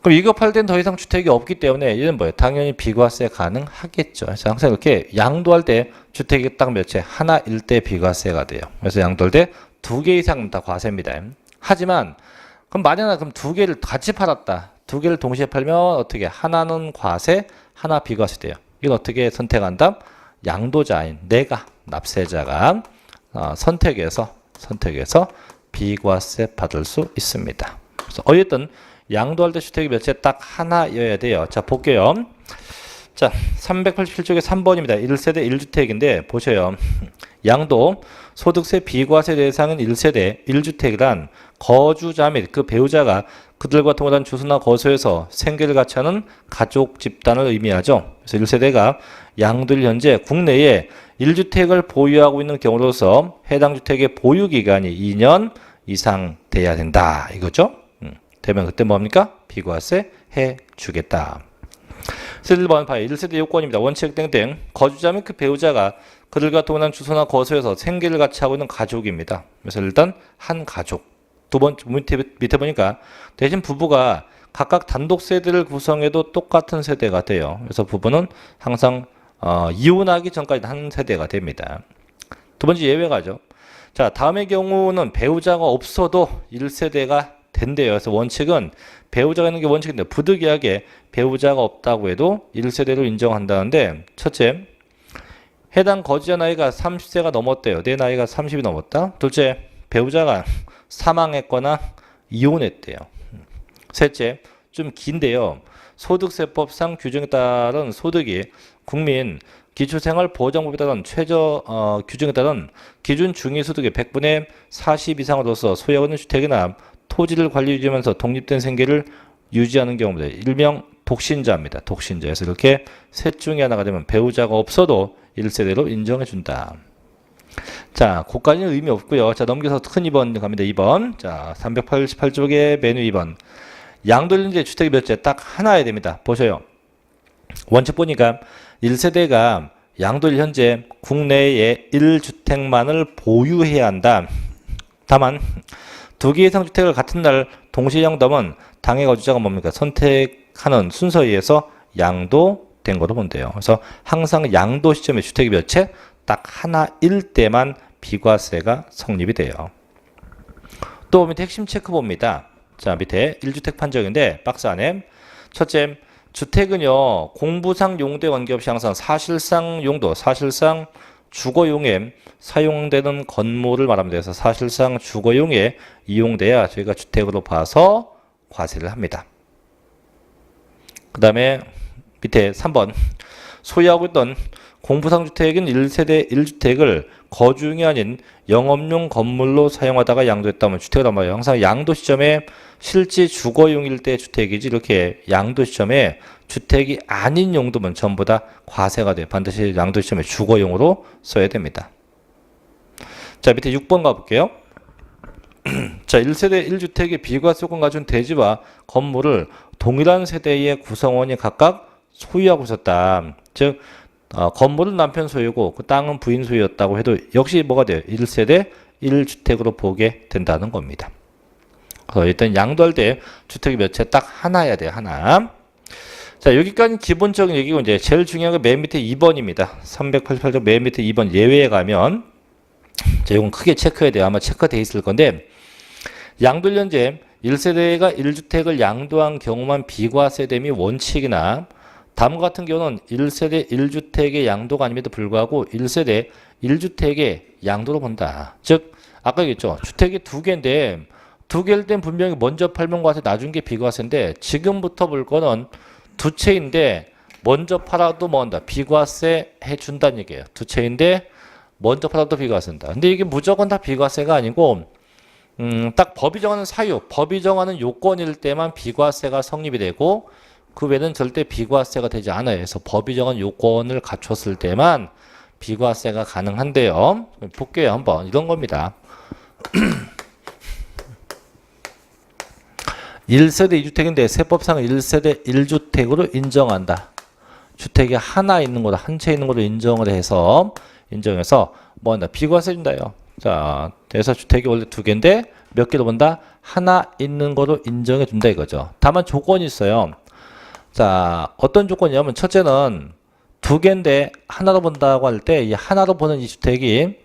그럼 이거 팔 땐 더 이상 주택이 없기 때문에 얘는 뭐예요? 당연히 비과세 가능하겠죠. 그래서 항상 이렇게 양도할 때 주택이 딱 몇 채? 하나일 때 비과세가 돼요. 그래서 양도할 때 두 개 이상 다 과세입니다. 하지만 그럼 만약에 그럼 두 개를 같이 팔았다. 두 개를 동시에 팔면 어떻게? 하나는 과세, 하나 비과세 돼요. 이건 어떻게 선택한다? 양도자인 내가 납세자가 선택해서 비과세 받을 수 있습니다. 그래서 어쨌든 양도할 때 주택이 몇 채? 딱 하나여야 돼요. 자, 볼게요. 자, 387쪽에 3번입니다. 1세대 1주택인데 보셔요. 양도 소득세 비과세 대상은 1세대 1주택이란 거주자 및 그 배우자가 그들과 동일한 주소나 거소에서 생계를 같이 하는 가족 집단을 의미하죠. 그래서 1세대가 양도일 현재 국내에 1주택을 보유하고 있는 경우로서 해당 주택의 보유 기간이 2년 이상 돼야 된다. 이거죠. 되면 그때 뭡니까? 비과세 해주겠다. 1번 봐요. 1세대 요건입니다. 원칙 땡땡. 거주자 및 그 배우자가 그들과 동일한 주소나 거소에서 생계를 같이 하고 있는 가족입니다. 그래서 일단 한 가족. 두 번째 밑에 보니까 대신 부부가 각각 단독 세대를 구성해도 똑같은 세대가 돼요. 그래서 부부는 항상 이혼하기 전까지 한 세대가 됩니다. 두 번째 예외가죠. 자, 다음의 경우는 배우자가 없어도 1세대가 된대요. 그래서 원칙은 배우자가 있는 게 원칙인데 부득이하게 배우자가 없다고 해도 1세대로 인정한다는데 첫째, 해당 거주자 나이가 30세가 넘었대요. 내 나이가 30이 넘었다. 둘째, 배우자가 사망했거나 이혼했대요. 셋째, 좀 긴데요. 소득세법상 규정에 따른 소득이 국민 기초생활보장법에 따른 규정에 따른 기준 중위소득의 100분의 40 이상으로서 소유하고 있는 주택이나 토지를 관리 유지하면서 독립된 생계를 유지하는 경우입니다. 일명 독신자입니다. 독신자에서 이렇게 셋 중에 하나가 되면 배우자가 없어도 1세대로 인정해준다. 자, 그까지는 의미 없고요. 자, 넘겨서 큰 2번 갑니다. 2번. 자, 388쪽의 메뉴 2번. 양도일제 주택이 몇 채? 딱 하나야 됩니다. 보셔요. 원칙 보니까 1세대가 양도일 현재 국내에 1주택만을 보유해야 한다. 다만 두 개 이상 주택을 같은 날 동시에 양도하면 당해 거주자가 뭡니까? 선택하는 순서에 의해서 양도된 거로 본대요. 그래서 항상 양도 시점에 주택이 몇 채? 딱 하나일 때만 비과세가 성립이 돼요. 또 밑에 핵심 체크 봅니다. 자, 밑에 1주택 판정인데 박스 안에 첫째, 주택은요 공부상 용도에 관계없이 항상 사실상 용도, 사실상 주거용에 사용되는 건물을 말합니다. 그래서 사실상 주거용에 이용돼야 저희가 주택으로 봐서 과세를 합니다. 그 다음에 밑에 3번 소유하고 있던 공부상 주택인 1세대 1주택을 거주용이 아닌 영업용 건물로 사용하다가 양도했다면 주택을 담아요. 항상 양도 시점에 실제 주거용일 때 주택이지 이렇게 양도 시점에 주택이 아닌 용도면 전부 다 과세가 돼요. 반드시 양도 시점에 주거용으로 써야 됩니다. 자, 밑에 6번 가볼게요. 자, 1세대 1주택의 비과세 요건 가진 대지와 건물을 동일한 세대의 구성원이 각각 소유하고 있었다. 즉 건물은 남편 소유고 그 땅은 부인 소유였다고 해도 역시 뭐가 돼요? 1세대 1주택으로 보게 된다는 겁니다. 그래서 일단 양도할 때 주택이 몇 채? 딱 하나여야 돼요. 하나. 자, 여기까지 기본적인 얘기고 이제 제일 중요한 건 맨 밑에 2번입니다. 388조 맨 밑에 2번 예외에 가면 자, 이건 크게 체크해야 돼요. 아마 체크돼 있을 건데 양도일 현재 1세대가 1주택을 양도한 경우만 비과세됨이 원칙이나 다음과 같은 경우는 1세대 1주택의 양도가 아님에도 불구하고 1세대 1주택의 양도로 본다. 즉 아까 얘기했죠. 주택이 두 개인데 두 개일 땐 분명히 먼저 팔면 과세 나중 게 비과세인데 지금부터 볼 거는 두 채인데 먼저 팔아도 뭐한다? 비과세 해준다는 얘기예요. 두 채인데 먼저 팔아도 비과세인다. 근데 이게 무조건 다 비과세가 아니고 딱 법이 정하는 사유, 법이 정하는 요건일 때만 비과세가 성립이 되고 그 외에는 절대 비과세가 되지 않아요. 그래서 법이 정한 요건을 갖췄을 때만 비과세가 가능한데요. 볼게요. 한번 이런 겁니다. 1세대 2주택인데 세법상 1세대 1주택으로 인정한다. 주택이 하나 있는 거로 한 채 있는 거로 인정해서 뭐 한다? 비과세 준다요. 자, 그래서 주택이 원래 2개인데 몇 개로 본다? 하나 있는 거로 인정해 준다 이거죠. 다만 조건이 있어요. 자, 어떤 조건이냐면 첫째는 2개인데 하나로 본다고 할 때 이 하나로 보는 이 주택이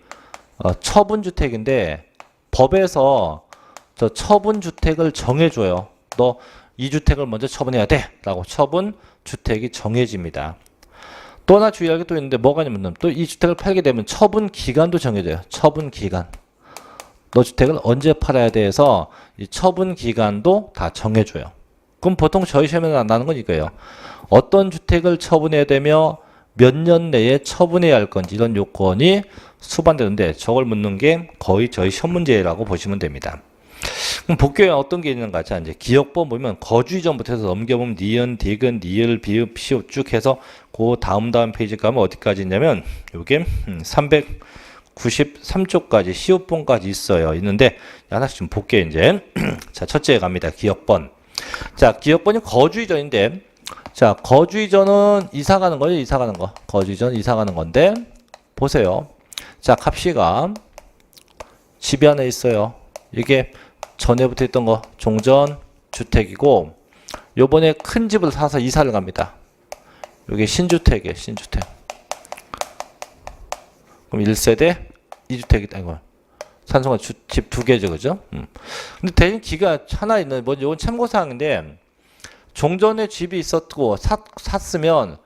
처분주택인데 법에서 저 처분주택을 정해줘요. 너 이 주택을 먼저 처분해야 돼 라고 처분주택이 정해집니다. 또 하나 주의할 게 또 있는데 뭐가 있냐면 또 이 주택을 팔게 되면 처분기간도 정해져요. 처분기간. 너 주택을 언제 팔아야 돼서 이 처분기간도 다 정해줘요. 그럼 보통 저희 시험에 나는 건 이거예요. 어떤 주택을 처분해야 되며 몇 년 내에 처분해야 할 건지 이런 요건이 수반되는데 저걸 묻는 게 거의 저희 시험 문제라고 보시면 됩니다. 그럼 볼게요. 어떤 게 있는가. 자, 이제 기억법 보면 거주 이전부터 해서 넘겨보면 니은, 디귿, 니을, 비읍, 시옷 쭉 해서 그 다음 페이지 가면 어디까지 있냐면 요게 393쪽까지 시옷본까지 있어요. 있는데 하나씩 좀 볼게요. 이제 자, 첫째 갑니다. 기억번. 자, 기억번이 거주 이전인데 자, 거주 이전은 이사 가는 거예요. 이사 가는 거. 거주 이전 이사 가는 건데 보세요. 자, 값이가 집이 안에 있어요. 이게 전에부터 있던 거 종전 주택이고 요번에 큰 집을 사서 이사를 갑니다. 요게 신주택이에요. 신주택. 그럼 1세대 2주택이다 이거. 산소가 집 2개죠. 그죠? 근데 대신 기가 하나 있는 뭐 이건 참고사항인데 종전에 집이 있었고 샀으면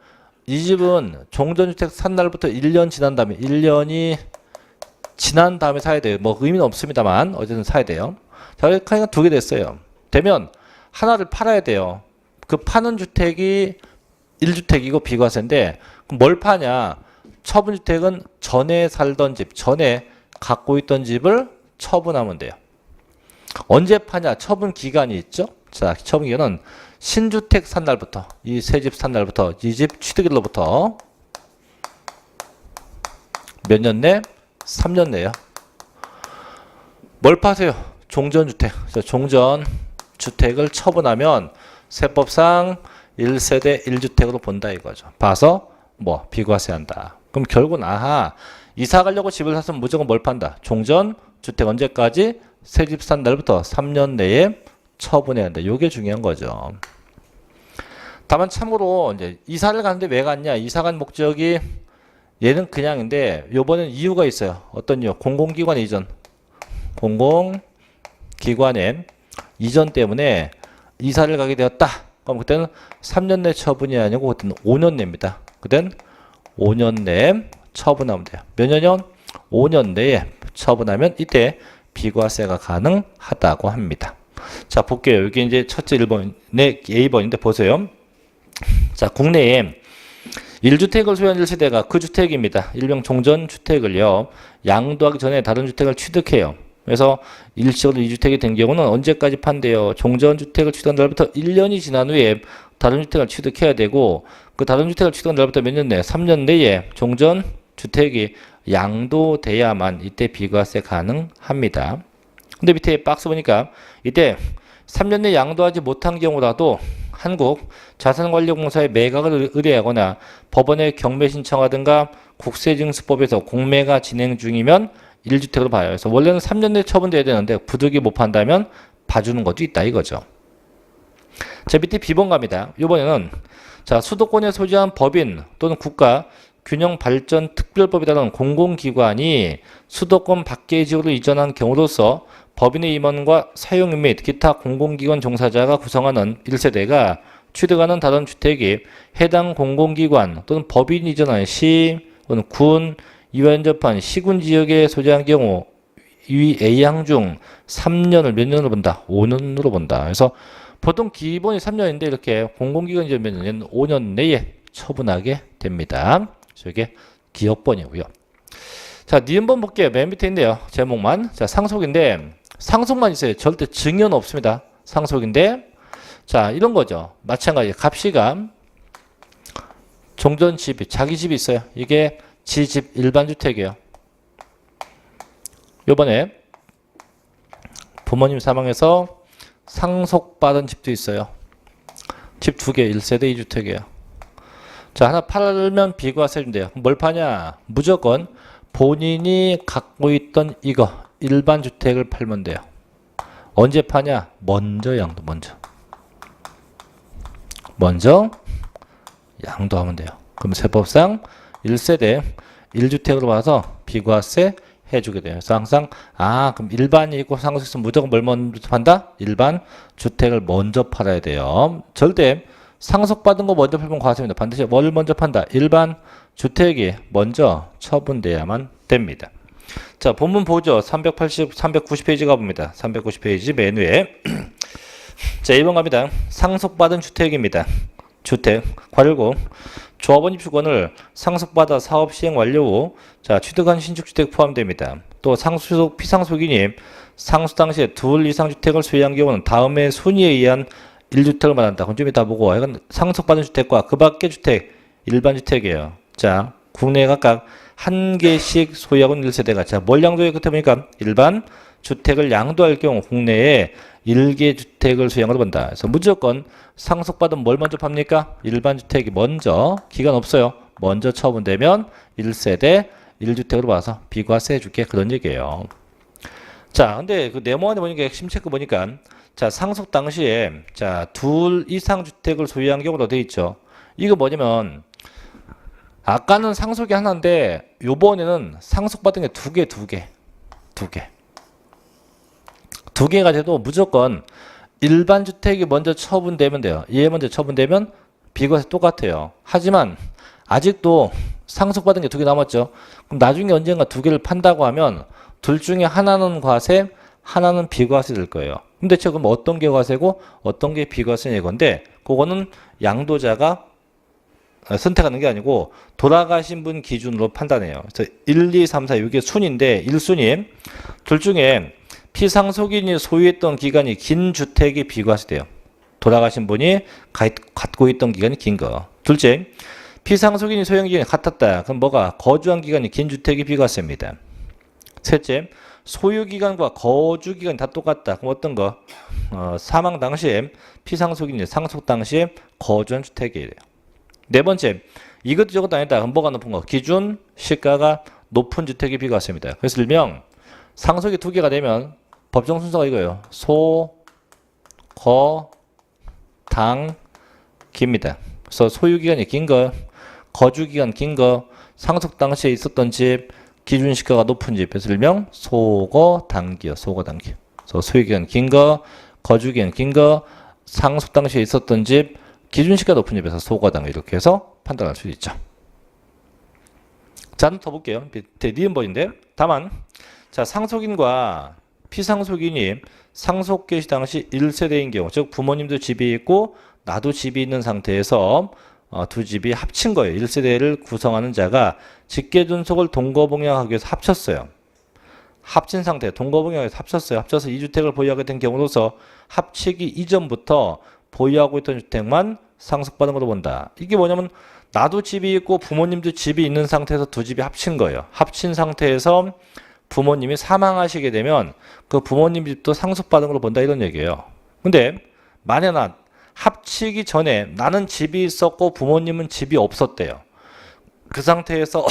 이 집은 종전주택 산 날부터 1년 지난 다음에 1년이 지난 다음에 사야 돼요. 뭐 의미는 없습니다만 어쨌든 사야 돼요. 자, 그러니까 2개 됐어요. 되면 하나를 팔아야 돼요. 그 파는 주택이 1주택이고 비과세인데 그럼 뭘 파냐? 처분주택은 전에 살던 집, 전에 갖고 있던 집을 처분하면 돼요. 언제 파냐? 처분 기간이 있죠? 자, 처분 기간은 신주택 산 날부터, 이 새 집 산 날부터, 이 집 취득일로부터 몇 년 내? 3년 내요. 뭘 파세요? 종전주택. 종전주택을 처분하면 세법상 1세대 1주택으로 본다 이거죠. 봐서 뭐 비과세한다. 그럼 결국은 아하 이사 가려고 집을 샀으면 무조건 뭘 판다? 종전주택 언제까지? 새 집 산 날부터 3년 내에 처분해야 한다. 요게 중요한 거죠. 다만 참고로 이제 이사를 가는데 왜 갔냐? 이사 간 목적이 얘는 그냥인데 요번엔 이유가 있어요. 어떤 이유? 공공기관 이전. 공공기관의 이전 때문에 이사를 가게 되었다. 그럼 그때는 3년 내 처분이 아니고 그때는 5년 내입니다. 그때는 5년 내에 처분하면 돼요. 몇 년이요? 5년 내에 처분하면 이때 비과세가 가능하다고 합니다. 자, 볼게요. 여기 이제 첫째 1번의 A번인데 보세요. 자, 국내에 1주택을 소유한 1세대가 그 주택입니다. 일명 종전주택을요. 양도하기 전에 다른 주택을 취득해요. 그래서 일시적으로 2주택이 된 경우는 언제까지 판대요? 종전주택을 취득한 날부터 1년이 지난 후에 다른 주택을 취득해야 되고 그 다른 주택을 취득한 날부터 몇 년 내? 3년 내에 종전주택이 양도돼야만 이때 비과세 가능합니다. 근데 밑에 박스 보니까 이때 3년 내 양도하지 못한 경우라도 한국자산관리공사에 매각을 의뢰하거나 법원에 경매 신청하든가 국세징수법에서 공매가 진행 중이면 1주택으로 봐요. 그래서 원래는 3년 내에 처분돼야 되는데 부득이 못 판다면 봐주는 것도 있다 이거죠. 자, 밑에 B번 갑니다. 이번에는 자, 수도권에 소재한 법인 또는 국가 균형발전특별법이라는 공공기관이 수도권 밖의 지역으로 이전한 경우로서 법인의 임원과 사용인 및 기타 공공기관 종사자가 구성하는 1세대가 취득하는 다른 주택이 해당 공공기관 또는 법인 이전한 시 또는 군, 이와 인접한 시군 지역에 소재한 경우 이 A항 중 3년을 몇 년으로 본다? 5년으로 본다. 그래서 보통 기본이 3년인데 이렇게 공공기관이 몇 년? 5년 내에 처분하게 됩니다. 이게 기억번이고요. 자, 니은번 볼게요. 맨 밑에 있네요. 제목만. 자, 상속인데 상속만 있어요. 절대 증여는 없습니다. 상속인데 자, 이런 거죠. 마찬가지 값이가 종전집이 자기 집이 있어요. 이게 지집 일반 주택이에요. 요번에 부모님 사망해서 상속받은 집도 있어요. 집 2개 1세대 2주택이에요. 자, 하나 팔면 비과세 준대요. 뭘 파냐? 무조건 본인이 갖고 있던 이거 일반 주택을 팔면 돼요. 언제 파냐? 먼저 양도 먼저 양도하면 돼요. 그럼 세법상 1세대 1주택으로 봐서 비과세 해주게 돼요. 그래서 항상 그럼 일반이 있고 상속에서 무조건 뭘 먼저 판다? 일반 주택을 먼저 팔아야 돼요. 절대 상속받은 거 먼저 팔면 과세입니다. 반드시 뭘 먼저 판다? 일반 주택이 먼저 처분돼야만 됩니다. 자, 본문 보죠. 390페이지 가봅니다. 390페이지 맨 위에 자, 1번 갑니다. 상속받은 주택입니다. 주택 괄호 조합원 입주권을 상속받아 사업 시행 완료 후 취득한 신축주택 포함됩니다. 또 상속 피상속인이 상속 당시에 2 이상 주택을 소유한 경우는 다음의 순위에 의한 1주택을 말한다. 그럼 좀 이따 보고 이건 상속받은 주택과 그 밖의 주택 일반 주택이에요. 자, 국내에 각각 1개씩 소유하고 있는 1세대가 자, 뭘 양도해? 그때 보니까 일반 주택을 양도할 경우 국내에 1개 주택을 소유한 걸로 본다. 그래서 무조건 상속받은 뭘 먼저 팝니까? 일반 주택이 먼저 기간 없어요. 먼저 처분되면 1세대 1주택으로 봐서 비과세 해줄게 그런 얘기예요. 자, 근데 그 네모안에 보니까 핵심 체크 보니까 자, 상속 당시에 자, 2 이상 주택을 소유한 경우로 되어 있죠. 이거 뭐냐면 아까는 상속이 하나인데 요번에는 상속받은 게 2개. 2개가 돼도 무조건 일반 주택이 먼저 처분되면 돼요. 얘 먼저 처분되면 비과세 똑같아요. 하지만 아직도 상속받은 게 2개 남았죠. 그럼 나중에 언젠가 2개를 판다고 하면 둘 중에 하나는 과세, 하나는 비과세 될 거예요. 근데 지금 어떤 게 과세고 어떤 게 비과세냐 이건데 그거는 양도자가 선택하는 게 아니고 돌아가신 분 기준으로 판단해요. 그래서 1, 2, 3, 4 이게 순인데 1순위 둘 중에 피상속인이 소유했던 기간이 긴 주택이 비과세돼요. 돌아가신 분이 갖고 있던 기간이 긴 거. 둘째, 피상속인이 소유한 기간이 같았다. 그럼 뭐가? 거주한 기간이 긴 주택이 비과세입니다. 셋째, 소유 기간과 거주 기간이 다 똑같다. 그럼 어떤 거? 사망 당시에 피상속인이 상속 당시에 거주한 주택이에요. 네 번째, 이것도 저것도 아니다. 그럼 뭐가 높은 거? 기준 시가가 높은 주택이 비과세입니다. 그래서 일명 상속이 2개가 되면 법정 순서가 이거예요. 소, 거, 당, 기입니다. 그래서 소유기간이 긴 거, 거주기간 긴 거, 상속 당시에 있었던 집, 기준시가가 높은 집. 그래서 일명 소거, 당기요. 소거, 당기. 그래서 소유기간 긴 거, 거주기간 긴 거, 상속 당시에 있었던 집, 기준시가 높은 집에서 소거, 당기. 이렇게 해서 판단할 수 있죠. 자, 한번 더 볼게요. 니은번인데 다만 자, 상속인과 피상속인이 상속 개시 당시 1세대인 경우, 즉 부모님도 집이 있고 나도 집이 있는 상태에서 두 집이 합친 거예요. 1세대를 구성하는 자가 직계존속을 동거봉양하기 위해서 합쳤어요. 합친 상태, 동거봉양해서 합쳤어요. 합쳐서 2주택을 보유하게 된 경우로서 합치기 이전부터 보유하고 있던 주택만 상속받은 걸로 본다. 이게 뭐냐면 나도 집이 있고 부모님도 집이 있는 상태에서 두 집이 합친 거예요. 합친 상태에서 부모님이 사망하시게 되면 그 부모님 집도 상속받은 걸로 본다 이런 얘기예요. 근데 만약에 합치기 전에 나는 집이 있었고 부모님은 집이 없었대요. 그 상태에서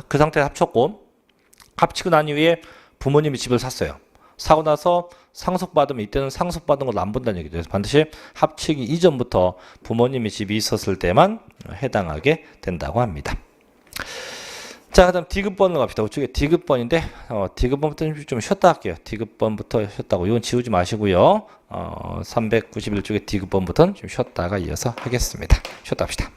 그 상태에 합쳤고 합치고 난 이후에 부모님이 집을 샀어요. 사고 나서 상속받으면 이때는 상속받은 걸로 안 본다는 얘기죠. 그래서 반드시 합치기 이전부터 부모님이 집이 있었을 때만 해당하게 된다고 합니다. 자, 그 다음 디귿번으로 갑시다. 우측에 디귿번인데 디귿번부터 좀 쉬었다 할게요. 디귿번부터 쉬었다고 이건 지우지 마시고요. 391쪽에 디귿번부터는 좀 쉬었다가 이어서 하겠습니다. 쉬었다 합시다.